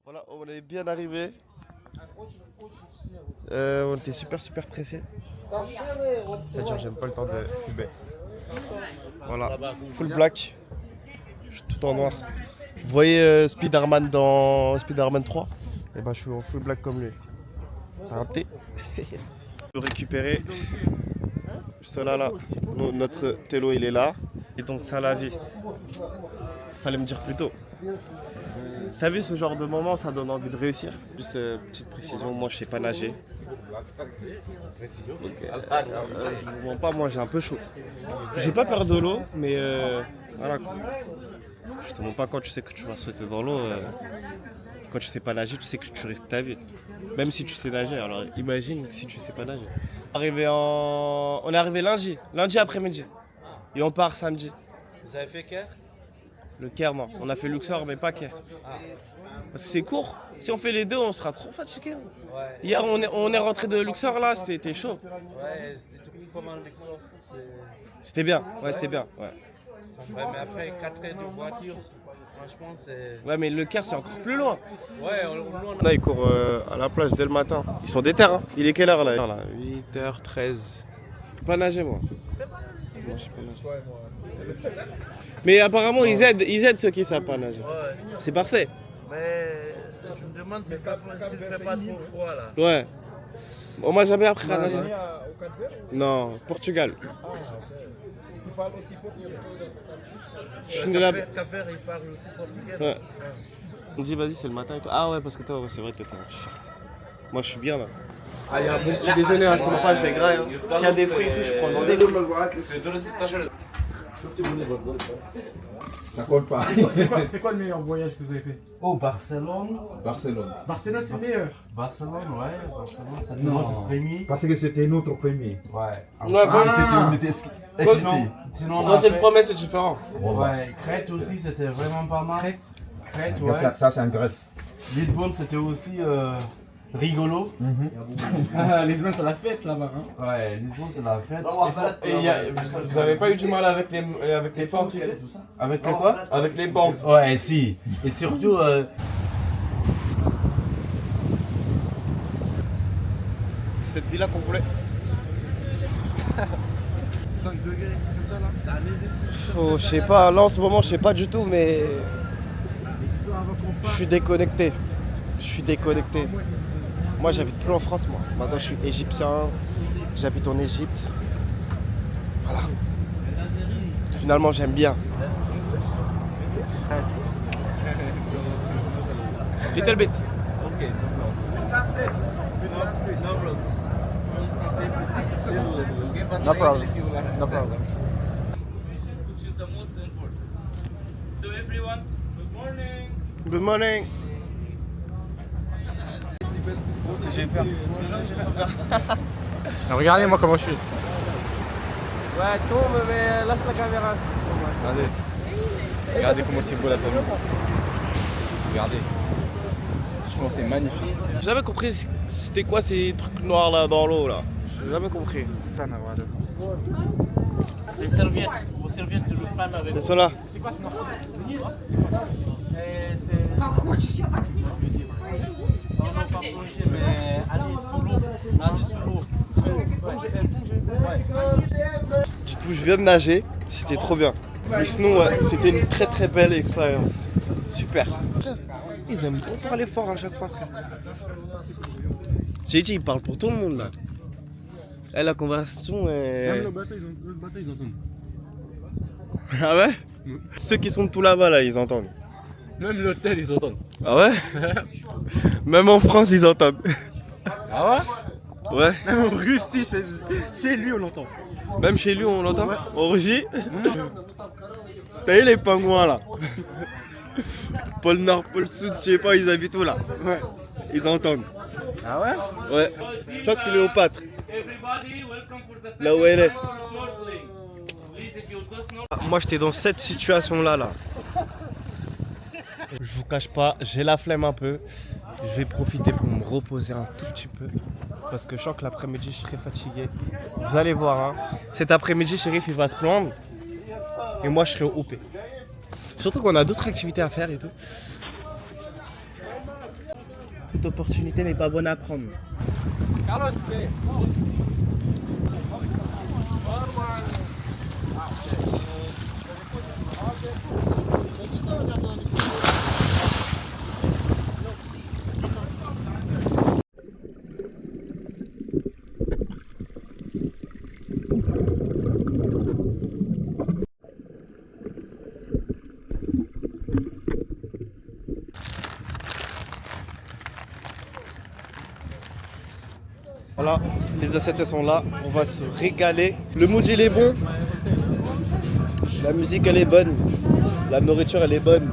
Voilà, on est bien arrivé. On était super pressés. C'est-à-dire j'ai même pas le temps de fumer. Voilà, full black. Je suis tout en noir. Vous voyez Spider-Man dans Spider-Man 3? Et ben je suis en full black comme lui. T'as un thé. Je vais récupérer. Juste là. Notre télo il est là. Et donc ça la vie. Fallait me dire plus tôt. T'as vu ce genre de moment, ça donne envie de réussir. Juste petite précision, moi je sais pas nager. Donc, bon, pas moi, j'ai un peu chaud. J'ai pas peur de l'eau, mais voilà quoi. Je te montre pas quand tu sais que tu vas sauter dans l'eau. Quand tu sais pas nager, tu sais que tu risques ta vie. Même si tu sais nager, alors imagine si tu sais pas nager. On est arrivé lundi après-midi. Et on part samedi. Vous avez fait Caire? Le Caire, non. On a fait Luxor, mais pas Caire. Parce que c'est court. Si on fait les deux, on sera trop fatigué. Ouais. Hier, on est rentré de Luxor, là, c'était chaud. Ouais, c'était tout comment Luxor. C'était bien, ouais, c'était bien. Ouais. Ouais, mais après 4 heures de voiture, franchement, c'est. Ouais, mais le Caire, c'est encore plus loin. Ouais, on Là, ils courent à la plage dès le matin. Ils sont déter, hein. Il est quelle heure là? 8h13. Je peux pas nager, moi. C'est pas là, Moi, je sais pas nager. Mais apparemment, ils aident ceux qui savent pas nager. Ouais. C'est parfait. Mais je me demande s'il ne fait pas trop froid là. Ouais. On m'a jamais appris à nager. Non, Portugal. Tu parles aussi portugais. Je suis né là. Cap-Vert, il parle aussi portugais. Ouais. On dit vas-y, c'est le matin et tout. Ah ouais, parce que toi, ouais, c'est vrai, toi t'es en t-shirt. Moi, je suis bien là. Ah, il y a un bon petit déjeuner, hein, je comprends pas, je vais grailler. Hein. S'il y a des fruits et tout, je prends le steak. Ça colle pas. C'est quoi le meilleur voyage que vous avez fait? Oh, Barcelone. Barcelone. Barcelone, c'est le meilleur. Barcelone, c'était notre premier. Parce que c'était notre premier. Ouais. Ouais, On était excités. Sinon, Quand c'est une promesse, c'est différent. Ouais, Crète aussi, c'était vraiment pas mal. Crète, ouais. Ça, c'est en Grèce. Lisbonne, c'était aussi rigolo. Lisbonne, c'est la fête là-bas. Hein. Ouais, Lisbonne, c'est la fête. Et vous avez pas eu du mal avec les pentes et tout? Avec les quoi? Avec les pentes. Ouais, si. Et surtout, Cette villa qu'on voulait. 5 degrés, comme ça là. Ça a Oh, je sais pas, là en ce moment, je sais pas du tout, mais je suis déconnecté. Moi, j'habite plus en France, moi. Maintenant, je suis égyptien. J'habite en Égypte. Voilà. Finalement, j'aime bien. Little bit. ok. No problem. No problem. Which is the most important. So everyone, good morning. Good morning. Ce que j'ai peur. Regardez-moi comment je suis. Ouais, tombe, mais lâche la caméra. Regardez. Regardez comment c'est beau la famille. Regardez. Franchement, c'est magnifique. J'ai jamais compris c'était quoi ces trucs noirs là dans l'eau là. J'ai jamais compris. Les serviettes, vos serviettes de le prendre avec Elles sont là. mais allez sous l'eau. Allez sous l'eau. Du coup, je viens de nager. C'était trop bien. Mais sinon, ouais, c'était une très belle expérience. Super. Ils aiment trop parler fort à chaque fois. J'ai dit, il parle pour tout le monde là. Eh, la conversation est. Même le bateau, ils entendent. Ah ouais? Ceux qui sont tout là-bas là, ils entendent. Même l'hôtel, ils entendent. Ah ouais? Même en France, ils entendent. Ah ouais? Ouais. Même au Rusty, chez lui, on l'entend. Même chez lui, on l'entend. Au Russie. T'as vu les pingouins là? Pôle Nord, pôle Sud, je sais pas, ils habitent où là? Ouais. Ils entendent. Ah ouais? Ouais. Je crois qu'il est au Pâtre. Everybody, welcome for the Là où elle est. second round of snorkeling. Please, if you go snorkeling. Moi j'étais dans cette situation là. Je vous cache pas, j'ai la flemme un peu. Je vais profiter pour me reposer un tout petit peu. Parce que je sens que l'après-midi je serai fatigué. Vous allez voir, hein. Cet après-midi, Chérif il va se plaindre. Et moi je serai au OP. Surtout qu'on a d'autres activités à faire et tout. Toute opportunité n'est pas bonne à prendre. Voilà, les assiettes sont là, on va se régaler. Le mood il est bon, la musique elle est bonne, la nourriture elle est bonne.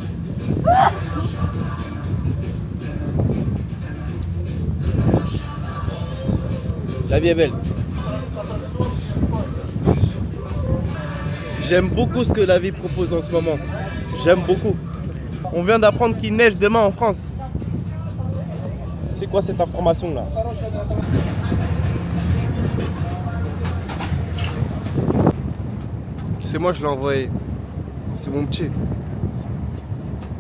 La vie est belle. J'aime beaucoup ce que la vie propose en ce moment. J'aime beaucoup. On vient d'apprendre qu'il neige demain en France. C'est quoi cette information là? C'est moi je l'ai envoyé. C'est mon petit. Tout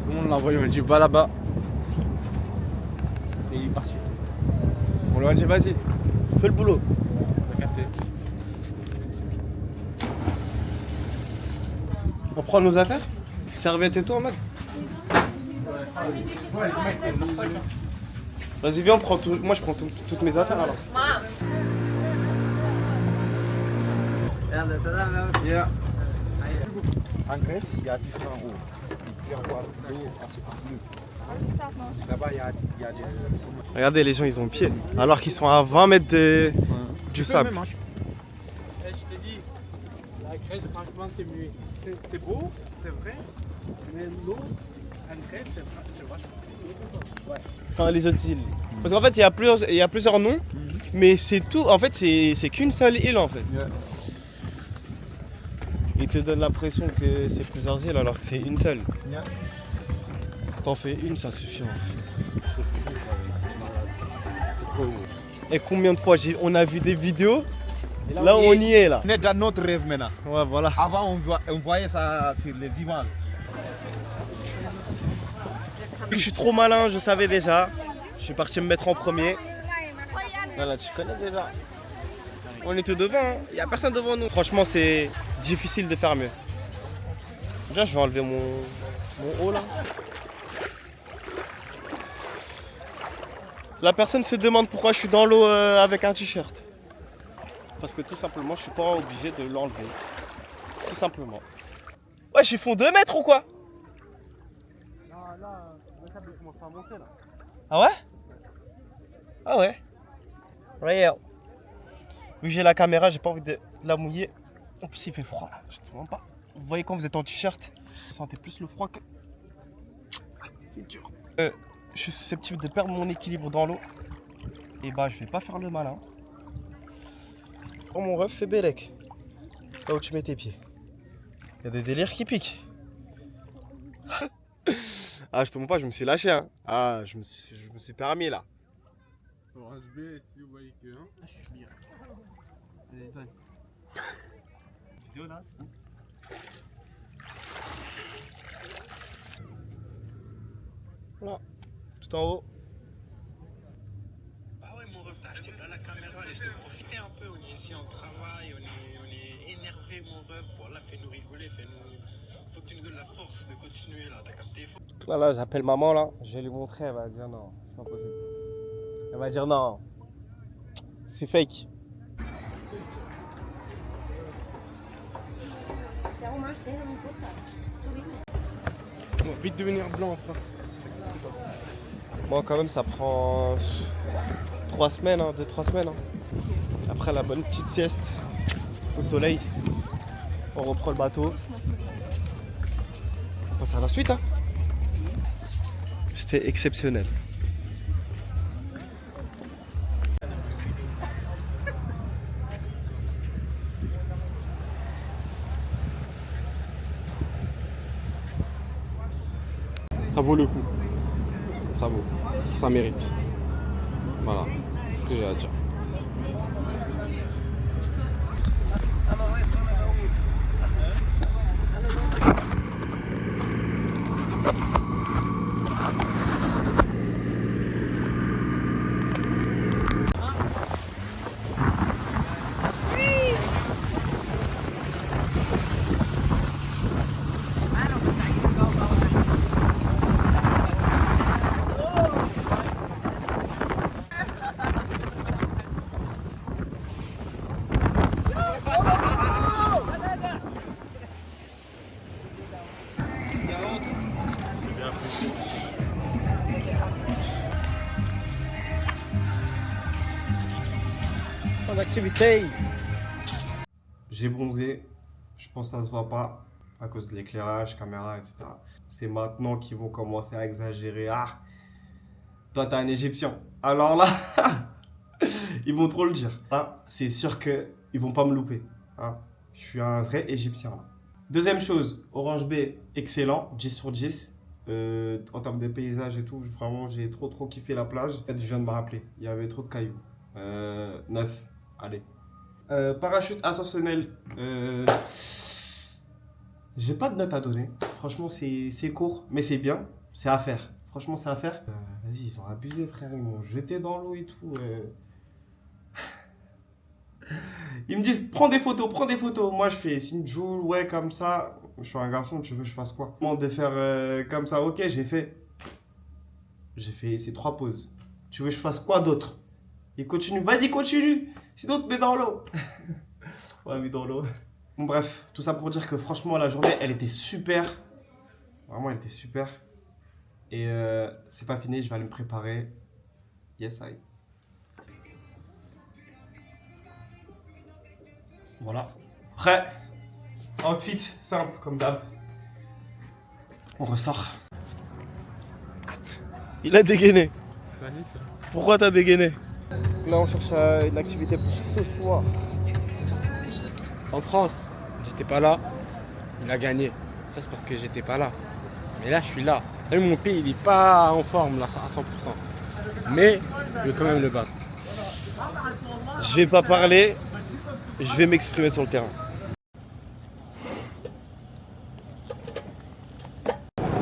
le monde l'a envoyé, on m'a dit va là-bas. Et il est parti. On lui a dit vas-y, fais le boulot. T'as capté. On prend nos affaires? Serviette et tout en mode. Vas-y viens on prend tout. Moi je prends toutes mes affaires alors. Yeah. En Grèce, il y a différents eaux. Il peut y avoir l'eau assez bleue. Là-bas, il y a des... Regardez les gens ils ont pied. Alors qu'ils sont à 20 mètres du sable. Je te dis, la Grèce, franchement, c'est mieux. C'est beau, c'est vrai, mais l'eau en Grèce, c'est vachement. Enfin, les autres îles. Parce qu'en fait il y a plusieurs noms, mais c'est tout. En fait c'est qu'une seule île en fait. Ils te donnent l'impression que c'est plusieurs îles alors que c'est une seule. T'en fais une, ça suffit. C'est trop beau. Et combien de fois on a vu des vidéos, là on y est là. On est dans notre rêve maintenant. Ouais voilà. Avant, on voyait ça sur les images. Je suis trop malin, je savais déjà. Je suis parti me mettre en premier. Voilà, tu connais déjà. On était devant, il n'y a personne devant nous. Franchement, c'est difficile de faire mieux. Déjà, je vais enlever mon haut là. La personne se demande pourquoi je suis dans l'eau avec un t-shirt. Parce que tout simplement, je suis pas obligé de l'enlever. Tout simplement. Ouais, ils font 2 mètres ou quoi? Là, le sable commence à monter là. Ah ouais? Ah ouais? Regarde. Vu que j'ai la caméra, j'ai pas envie de la mouiller. En plus, il fait froid là, je te mens pas. Vous voyez quand vous êtes en t-shirt, vous sentez plus le froid que. C'est dur. Je suis susceptible de perdre mon équilibre dans l'eau. Et bah, je vais pas faire le malin. Oh mon ref, fais bélec. Là où tu mets tes pieds. Il y a des délires qui piquent. Ah, je te mens pas, je me suis lâché. Hein. Ah, je me suis permis là. Pour SB, si vous voyez que. Je suis bien. Elle est bonne. Vidéo là, c'est bon. Là, tout en haut. Ah ouais mon ref, t'as acheté là la caméra, laisse-nous profiter un peu, on est ici, on travaille, on est énervé mon ref, voilà, fais-nous rigoler, faut que tu nous donnes la force de continuer là, t'as capté? Là, j'appelle maman là, je vais lui montrer, elle va dire non, c'est pas possible. Elle va dire non, c'est fake. On va vite devenir blanc en France. Bon, quand même, ça prend 3 semaines, 2-3 semaines. Hein. Après la bonne petite sieste au soleil, on reprend le bateau. On passe à la suite. Hein. C'était exceptionnel. Ça vaut le coup. Ça vaut. Ça mérite. Voilà. C'est ce que j'ai à dire. d'activité. J'ai bronzé, je pense que ça se voit pas à cause de l'éclairage, caméra, etc. C'est maintenant qu'ils vont commencer à exagérer. Ah, toi t'es un Égyptien. Alors là, ils vont trop le dire. Hein, c'est sûr qu'ils vont pas me louper. Hein. Je suis un vrai Égyptien là. Deuxième chose, Orange B, excellent, 10 sur 10. En termes de paysage et tout, vraiment j'ai trop kiffé la plage. En fait, je viens de me rappeler, il y avait trop de cailloux. 9, allez. Parachute ascensionnel, j'ai pas de note à donner. Franchement, c'est court, mais c'est bien. C'est à faire. Franchement, c'est à faire. Vas-y, ils ont abusé, frère. Ils m'ont jeté dans l'eau et tout. Ils me disent, prends des photos, prends des photos. Moi, je fais signe Joule, ouais, comme ça. Je suis un garçon, tu veux que je fasse quoi? De faire comme ça, ok, j'ai fait. J'ai fait ces 3 pauses. Tu veux que je fasse quoi d'autre? Il continue, vas-y, continue. Sinon, te mets dans l'eau. Ouais, mais dans l'eau. Bon, bref, tout ça pour dire que franchement, la journée, elle était super. Vraiment, elle était super. Et c'est pas fini, je vais aller me préparer. Yes, I. Voilà. Prêt. Outfit simple, comme d'hab. On ressort. Il a dégainé. Vas-y. Pourquoi t'as dégainé? Là, on cherche une activité pour ce soir. En France, j'étais pas là. Il a gagné. Ça, c'est parce que j'étais pas là. Mais là, je suis là. Même mon pays, il est pas en forme là, à 100%. Mais je vais quand même le battre. Je vais pas parler, je vais m'exprimer sur le terrain.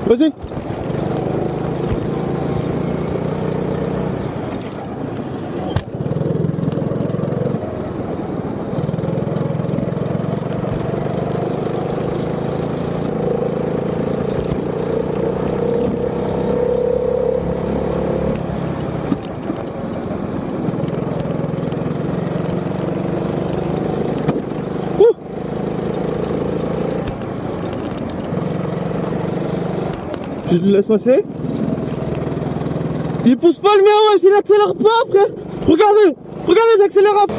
Vas-y. Je le laisse passer. Il pousse pas le mien, ouais, il accélère pas, frère. Regardez, regardez, j'accélère pas.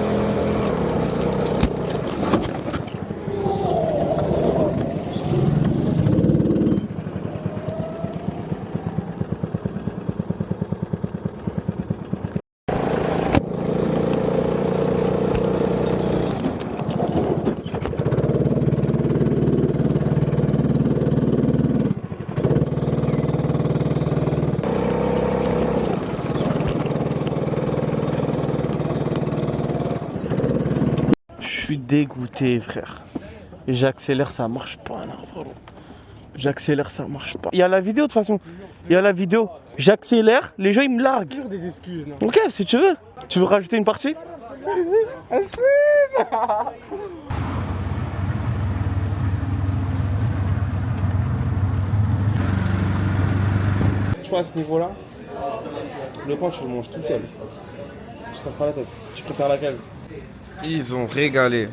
Je suis dégoûté, frère. J'accélère, ça marche pas, là, frérot. J'accélère, ça marche pas. Il y a la vidéo, de toute façon. Il y a la vidéo. J'accélère, les gens, ils me larguent. Toujours des excuses, non? Ok, si tu veux. Tu veux rajouter une partie? Tu vois, à ce niveau-là, le pain, tu le manges tout seul. Tu te prends pas la tête. Tu préfères laquelle? Ils ont régalé.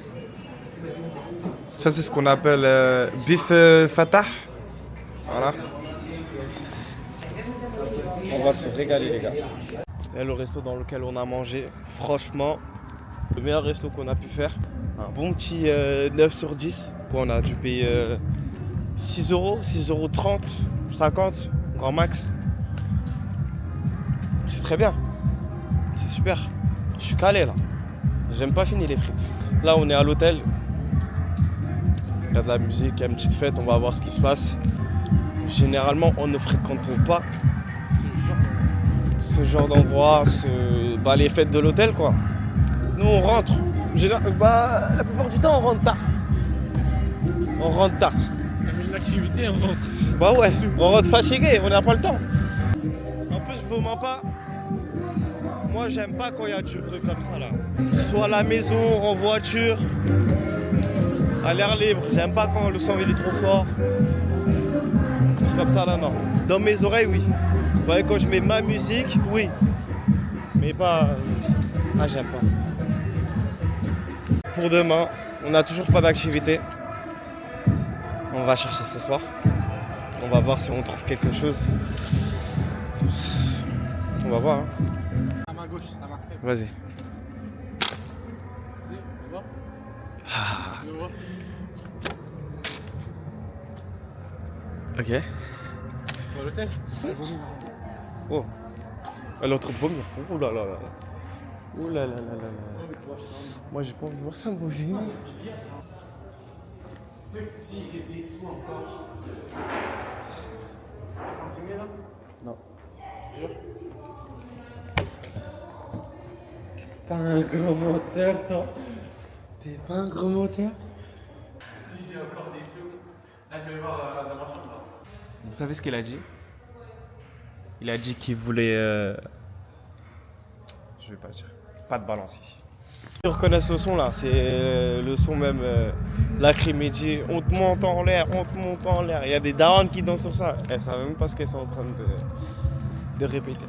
Ça, c'est ce qu'on appelle bif fatah. Voilà. On va se régaler, les gars. Et le resto dans lequel on a mangé, franchement, le meilleur resto qu'on a pu faire. Un bon petit 9 sur 10. Quoi, on a dû payer 6 euros, 6,30 €, 50, grand max. C'est très bien. C'est super. Je suis calé là. J'aime pas finir les frites. Là, on est à l'hôtel. Il y a de la musique, il y a une petite fête, on va voir ce qui se passe. Généralement, on ne fréquente pas ce genre d'endroit, les fêtes de l'hôtel, quoi. Nous, on rentre. La plupart du temps, on rentre tard. On rentre tard. Une activité, on rentre. Bah ouais, on rentre fatigué, on n'a pas le temps. En plus, je vous mens pas. Moi, j'aime pas quand il y a du bruit comme ça, là. Que ce soit à la maison, en voiture, à l'air libre. J'aime pas quand le son il est trop fort. Comme ça, là, non. Dans mes oreilles, oui. Vous voyez, quand je mets ma musique, oui. Mais pas... Ah, j'aime pas. Pour demain, on n'a toujours pas d'activité. On va chercher ce soir. On va voir si on trouve quelque chose. On va voir, hein. À ma gauche, ça m'a fait. Vas-y. Ah. Ok. Pour l'hôtel. Oh. Elle est en train de vomir. Oh là là là. Oh là là là là là. Moi j'ai pas envie de voir ça moi aussi. Tu sais que si j'ai des sous encore. Tu vas imprimer là? Non. Jure. Pas un gros moteur, toi. T'es pas un gros moteur? Si j'ai encore des sous. Là, je vais voir dans ma chambre. Vous savez ce qu'il a dit? Il a dit qu'il voulait. Je vais pas dire. Pas de balance ici. Tu reconnais ce son là, c'est le son même lacrymédie. On te monte en l'air, on te monte en l'air. Il y a des darons qui dansent sur ça. Elles savent même pas ce qu'elles sont en train de répéter.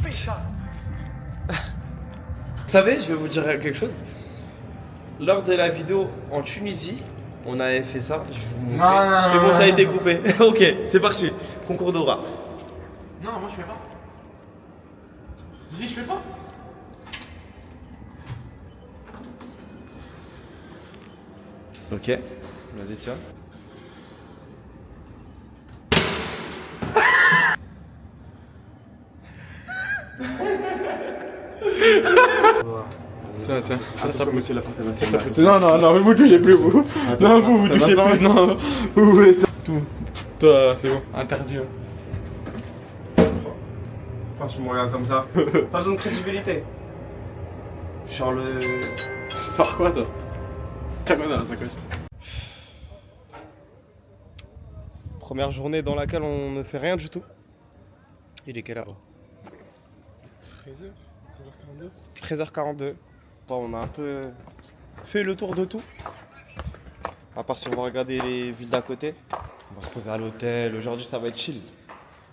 Vous savez, je vais vous dire quelque chose. Lors de la vidéo en Tunisie, on avait fait ça. Je vais vous montrer. Mais bon, ça a été coupé. Ok, c'est parti. Concours d'aura. Non, moi je fais pas. Je dis je fais pas. Ok, vas-y, tiens. Tiens, tiens. Attention, monsieur la partie nationale. Non, vous touchez plus, vous. Non, vous touchez plus. Non, vous laissez tout. Toi, c'est bon, interdit. Quand tu me regardes comme ça, pas besoin de crédibilité. Genre le. Tu sors quoi, toi? T'as quoi dans la sacoche? Première journée dans laquelle on ne fait rien du tout. Il est quelle heure? 13h, 13h42. Bon, on a un peu fait le tour de tout. À part si on va regarder les villes d'à côté. On va se poser à l'hôtel. Aujourd'hui, ça va être chill.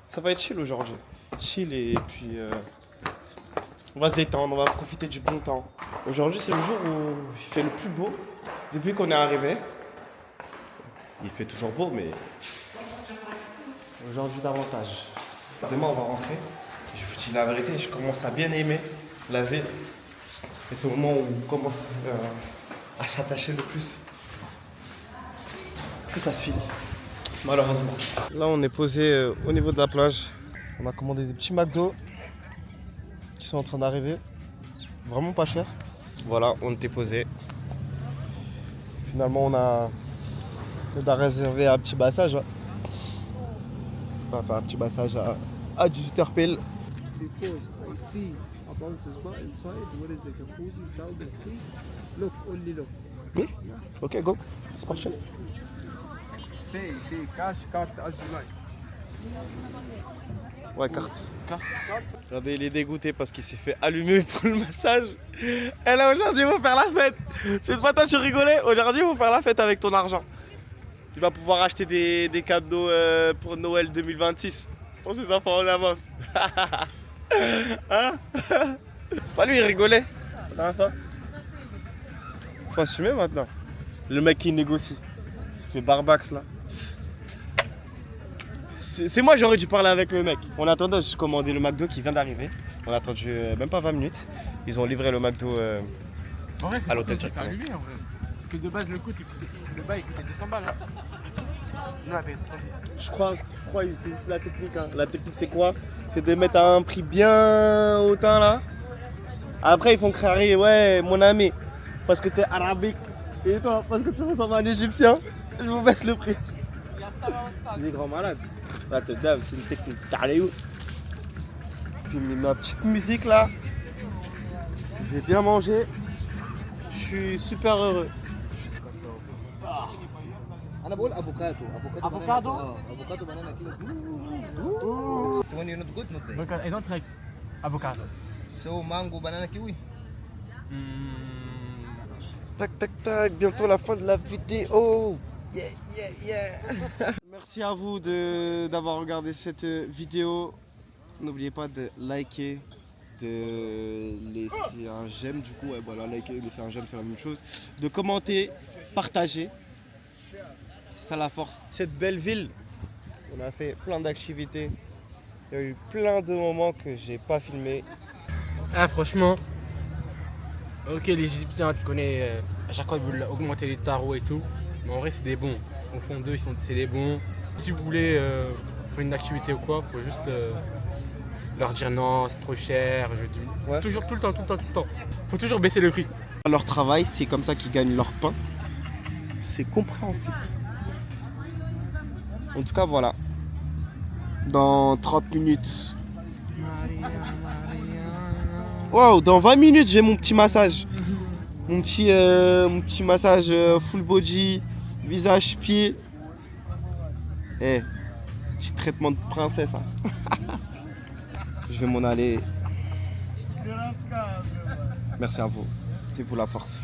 Ça va être chill aujourd'hui. Chill et puis on va se détendre, on va profiter du bon temps. Aujourd'hui, c'est le jour où il fait le plus beau depuis qu'on est arrivé. Il fait toujours beau, mais aujourd'hui davantage. Demain, on va rentrer. Je vous dis la vérité, je commence à bien aimer la ville. Et c'est au moment où on commence à s'attacher le plus que ça se finit, malheureusement. Là, on est posé au niveau de la plage. On a commandé des petits McDo qui sont en train d'arriver. Vraiment pas cher. Voilà, on était posé. Finalement, on a réservé un petit massage. On va faire un petit massage à 18h pile. Because I see about the spa inside where is the jacuzzi, sauna, sea. Look, only look. Oui? Ok, go. C'est parti. Pay, cash, card as you like. Ouais, carte. Regardez, il est dégoûté parce qu'il s'est fait allumer pour le massage. Et là, aujourd'hui, il faut faire la fête. Cette fois, toi, tu rigolais. Aujourd'hui, il faut faire la fête avec ton argent. Tu vas pouvoir acheter des cadeaux pour Noël 2026. Pour ses enfants en avance. Hein? C'est pas lui, il rigolait. La dernière fois. Faut assumer maintenant. Le mec qui négocie. Il se fait barbax là. C'est moi, j'aurais dû parler avec le mec. En attendant, j'ai commandé le McDo qui vient d'arriver. On a attendu même pas 20 minutes. Ils ont livré le McDo En vrai, c'est à l'hôtel. fait allumer en vrai. Parce que de base, le bail il coûtait 200 balles. Hein. Nous, on a payé 70. Je crois que c'est juste la technique. Hein. La technique, c'est quoi? C'est de mettre à un prix bien hautain là. Après, ils font crier, ouais, mon ami, parce que t'es arabique. Et toi, parce que tu ressembles à un égyptien, je vous baisse le prix. Il est grand malade. Là, t'es dingue, c'est une technique. T'as où? Puis mis ma petite musique là. J'ai bien mangé. Je suis super heureux. أنا بقول افوكادو Avocado? افوكادو بنانا كيلو when you're not good not bad Donc, I don't like avocado. so mango banana kiwi Tac tac tac, bientôt la fin de la vidéo. Yeah yeah yeah. Merci à vous d'avoir regardé cette vidéo. N'oubliez pas de liker, de laisser un j'aime du coup. Ouais, voilà, liker, laisser un j'aime, c'est la même chose. De commenter, partager. C'est ça la force. Cette belle ville, on a fait plein d'activités. Il y a eu plein de moments que j'ai pas filmés. Ah, franchement, Ok, les Égyptiens, tu connais, à chaque fois ils veulent augmenter les tarots et tout. Mais en vrai, c'est des bons. Au fond d'eux, c'est des bons. Si vous voulez faire une activité ou quoi, faut juste leur dire non, c'est trop cher. Ouais. Toujours, tout le temps. Faut toujours baisser le prix. Leur travail, c'est comme ça qu'ils gagnent leur pain. C'est compréhensible. En tout cas, voilà. Dans 30 minutes. Wow, dans 20 minutes, j'ai mon petit massage. Mon petit massage full body, visage, pied. Petit traitement de princesse. Hein. Je vais m'en aller. Merci à vous. C'est vous la force.